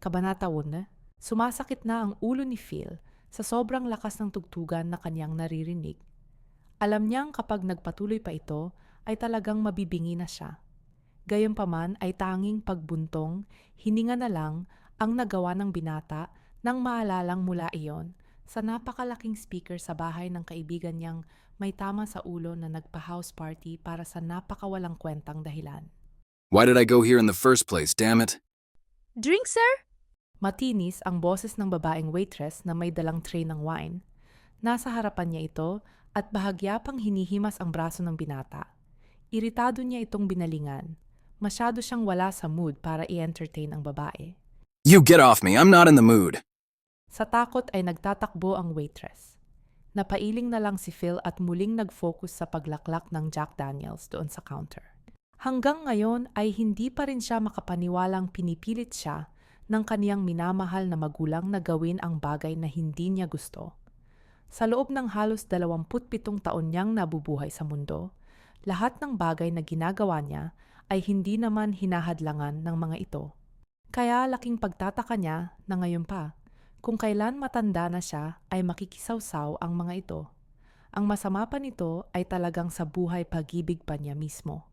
Kabanata 1, sumasakit na ang ulo ni Phil sa sobrang lakas ng tugtugan na kanyang naririnig. Alam niyang kapag nagpatuloy pa ito ay talagang mabibingi na siya. Gayunpaman ay tanging pagbuntong, hininga na lang ang nagawa ng binata nang maalalang mula iyon sa napakalaking speaker sa bahay ng kaibigan niyang may tama sa ulo na nagpa-house party para sa napakawalang kwentang dahilan. Why did I go here in the first place, damn it? Drink, sir? Matinis ang boses ng babaeng waitress na may dalang tray ng wine. Nasa harapan niya ito at bahagya pang hinihimas ang braso ng binata. Iritado niya itong binalingan. Masyado siyang wala sa mood para i-entertain ang babae. You get off me, I'm not in the mood. Sa takot ay nagtatakbo ang waitress. Napailing na lang si Phil at muling nag-focus sa paglaklak ng Jack Daniels doon sa counter. Hanggang ngayon ay hindi pa rin siya makapaniwalang pinipilit siya ng kaniyang minamahal na magulang na gawin ang bagay na hindi niya gusto. Sa loob ng halos 27 taon niyang nabubuhay sa mundo, lahat ng bagay na ginagawa niya ay hindi naman hinahadlangan ng mga ito. Kaya laking pagtataka niya na ngayon pa, kung kailan matanda na siya ay makikisawsaw ang mga ito. Ang masama pa nito ay talagang sa buhay pag-ibig pa niya mismo.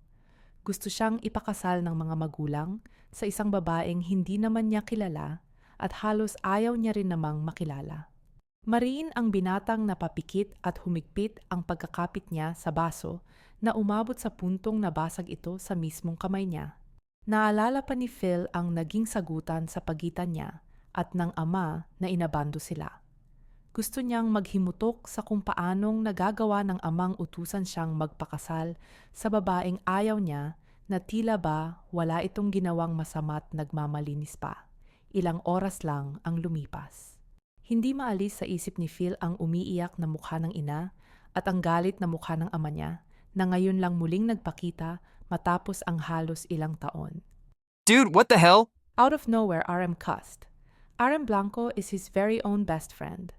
Gusto siyang ipakasal ng mga magulang sa isang babaeng hindi naman niya kilala at halos ayaw niya rin namang makilala. Mariin ang binatang napapikit at humigpit ang pagkakapit niya sa baso na umabot sa puntong nabasag ito sa mismong kamay niya. Naalala pa ni Phil ang naging sagutan sa pagitan niya at ng ama na inabando sila. Gusto niyang maghimutok sa kung paanong nagagawa ng amang utusan siyang magpakasal sa babaeng ayaw niya na tila ba wala itong ginawang masama't nagmamalinis pa. Ilang oras lang ang lumipas. Hindi maalis sa isip ni Phil ang umiiyak na mukha ng ina at ang galit na mukha ng ama niya na ngayon lang muling nagpakita matapos ang halos ilang taon. Dude, what the hell? Out of nowhere, RM cussed. RM Blanco is his very own best friend.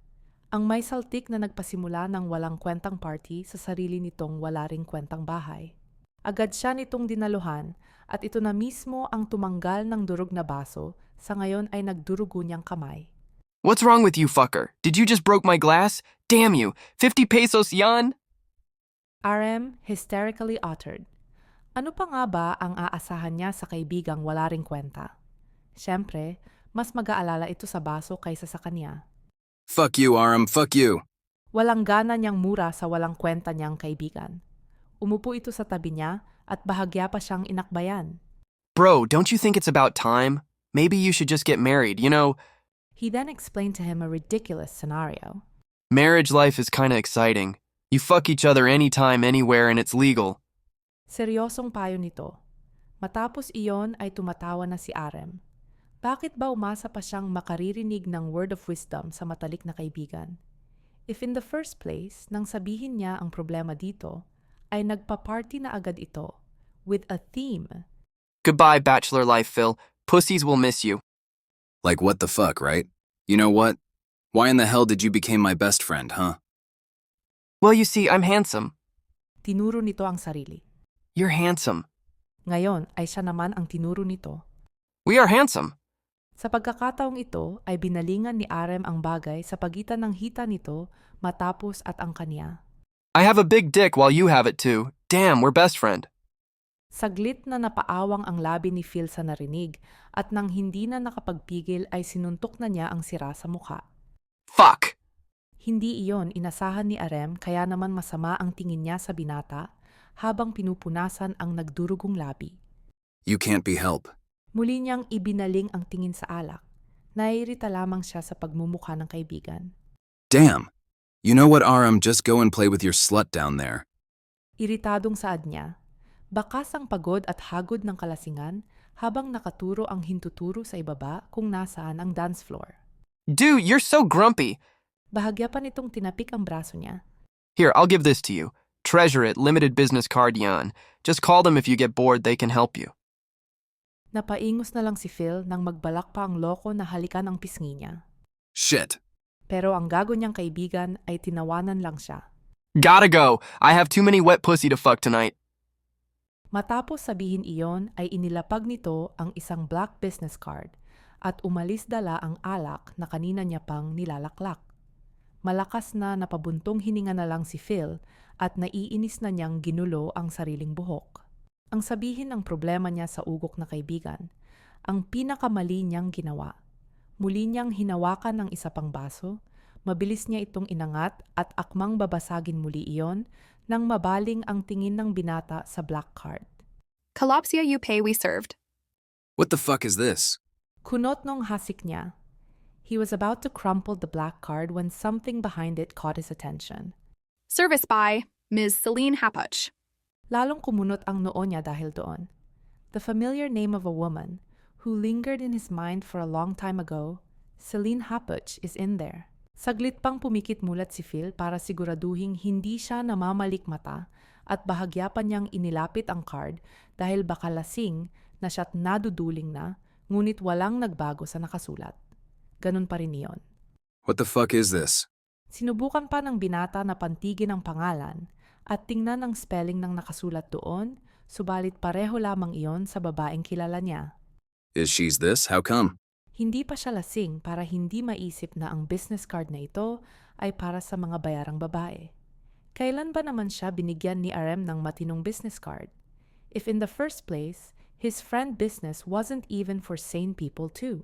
Ang may saltik na nagpasimula ng walang kwentang party sa sarili nitong wala ring kwentang bahay. Agad siya nitong dinaluhan at ito na mismo ang tumanggal ng durog na baso sa ngayon ay nagdurugo niyang kamay. What's wrong with you, fucker? Did you just broke my glass? Damn you! 50 pesos yan? RM hysterically uttered. Ano pa nga ba ang aasahan niya sa kaibigang wala ring kwenta? Siyempre, mas mag-aalala ito sa baso kaysa sa kanya. Fuck you, Aram, fuck you. Walang gana niyang mura sa walang kwenta niyang kaibigan. Umupo ito sa tabi niya at bahagya pa siyang inakbayan. Bro, don't you think it's about time? Maybe you should just get married, you know? He then explained to him a ridiculous scenario. Marriage life is kinda exciting. You fuck each other anytime, anywhere, and it's legal. Seryosong payo nito. Matapos iyon ay tumatawa na si Arem. Bakit ba umasa pa siyang makaririnig ng word of wisdom sa matalik na kaibigan? If in the first place, nang sabihin niya ang problema dito, ay nagpa-party na agad ito with a theme. Goodbye, bachelor life, Phil. Pussies will miss you. Like what the fuck, right? You know what? Why in the hell did you become my best friend, huh? Well, you see, I'm handsome. Tinuro nito ang sarili. You're handsome. Ngayon ay siya naman ang tinuro nito. We are handsome. Sa pagkakataong ito ay binalingan ni Arem ang bagay sa pagitan ng hita nito matapos at ang kanya. I have a big dick while you have it too. Damn, we're best friend. Saglit na napaawang ang labi ni Phil sa narinig at nang hindi na nakapagpigil ay sinuntok na niya ang sira sa mukha. Fuck! Hindi iyon inasahan ni Arem kaya naman masama ang tingin niya sa binata habang pinupunasan ang nagdurugong labi. You can't be helped. Muli niyang ibinaling ang tingin sa alak. Naiirita lamang siya sa pagmumukha ng kaibigan. Damn! You know what, Aram, just go and play with your slut down there. Iritadong saad niya. Bakas ang pagod at hagod ng kalasingan habang nakaturo ang hintuturo sa ibaba kung nasaan ang dance floor. Dude, you're so grumpy. Bahagya pa nitong tinapik ang braso niya. Here, I'll give this to you. Treasure it, limited business card yan. Just call them if you get bored, they can help you. Napaingos na lang si Phil nang magbalak pa ang loko na halikan ang pisngi niya. Shit. Pero ang gago niyang kaibigan ay tinawanan lang siya. Gotta go. I have too many wet pussy to fuck tonight. Matapos sabihin iyon ay inilapag nito ang isang black business card at umalis dala ang alak na kanina niya pang nilalaklak. Malakas na napabuntong hininga na lang si Phil at naiinis na niyang ginulo ang sariling buhok. Ang sabihin ng problema niya sa ugok na kaibigan, ang pinakamali niyang ginawa. Muli niyang hinawakan ng isa pang baso, mabilis niya itong inangat at akmang babasagin muli iyon nang mabaling ang tingin ng binata sa black card. Kalopsia you pay we served. What the fuck is this? Kunot nung hasik niya. He was about to crumple the black card when something behind it caught his attention. Service by Ms. Celine Hapuch. Lalong kumunot ang noo niya dahil doon. The familiar name of a woman who lingered in his mind for a long time ago, Celine Hapuch, is in there. Saglit pang pumikit mulat si Phil para siguraduhing hindi siya namamalikmata at bahagya pa niyang inilapit ang card dahil baka lasing na siya't naduduling na, ngunit walang nagbago sa nakasulat. Ganun pa rin iyon. What the fuck is this? Sinubukan pa ng binata na pantigin ang pangalan at tingnan ang spelling ng nakasulat doon, subalit pareho lamang iyon sa babaeng kilala niya. Is she's this? How come? Hindi pa siya lasing para hindi maisip na ang business card na ito ay para sa mga bayarang babae. Kailan ba naman siya binigyan ni RM ng matinong business card? If in the first place, his friend business wasn't even for sane people too.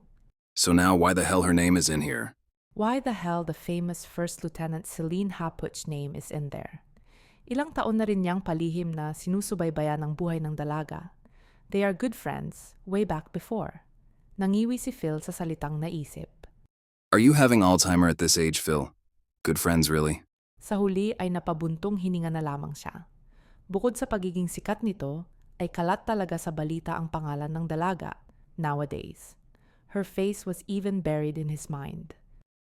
So now why the hell her name is in here? Why the hell the famous First Lieutenant Celine Hapuch name is in there? Ilang taon na rin niyang palihim na sinusubaybayan ang buhay ng dalaga. They are good friends, way back before. Nangiwi si Phil sa salitang naisip. Are you having Alzheimer at this age, Phil? Good friends, really? Sa huli ay napabuntong hininga na lamang siya. Bukod sa pagiging sikat nito, ay kalat talaga sa balita ang pangalan ng dalaga, nowadays. Her face was even buried in his mind.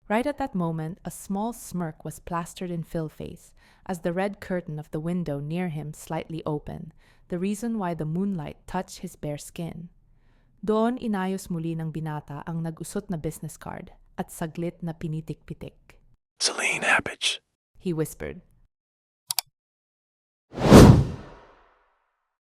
Right at that moment, a small smirk was plastered in Phil's face as the red curtain of the window near him slightly opened, the reason why the moonlight touched his bare skin. Doon inayos muli ng binata ang nag-usot na business card at saglit na pinitik-pitik. Celine Happage. He whispered.